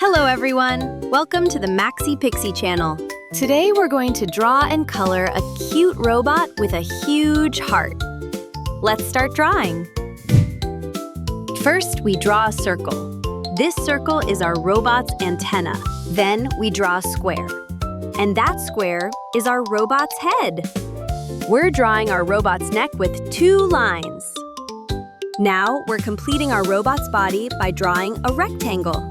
Hello everyone! Welcome to the Maxi Pixie channel. Today we're going to draw and color a cute robot with a huge heart. Let's start drawing. First, we draw a circle. This circle is our robot's antenna. Then we draw a square. And that square is our robot's head. We're drawing our robot's neck with 2 lines. Now we're completing our robot's body by drawing a rectangle.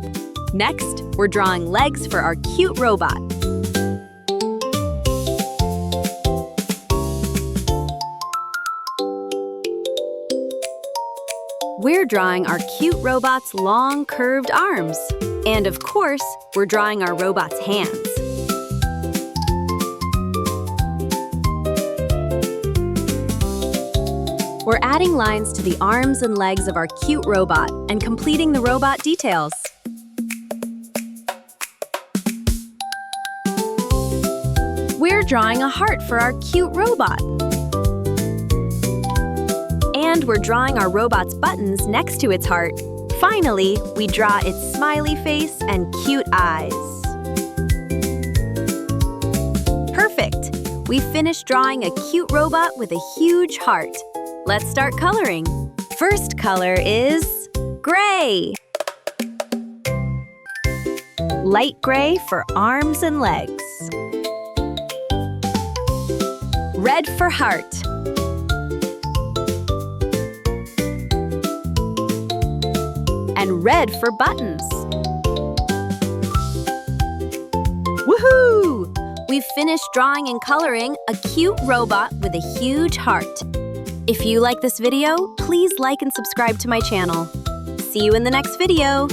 Next, we're drawing legs for our cute robot. We're drawing our cute robot's long, curved arms. And of course, we're drawing our robot's hands. We're adding lines to the arms and legs of our cute robot and completing the robot details. We're drawing a heart for our cute robot. And we're drawing our robot's buttons next to its heart. Finally, we draw its smiley face and cute eyes. Perfect! We finished drawing a cute robot with a huge heart. Let's start coloring. First color is gray. Light gray for arms and legs. Red for heart. And red for buttons. Woohoo! We've finished drawing and coloring a cute robot with a huge heart. If you like this video, please like and subscribe to my channel. See you in the next video!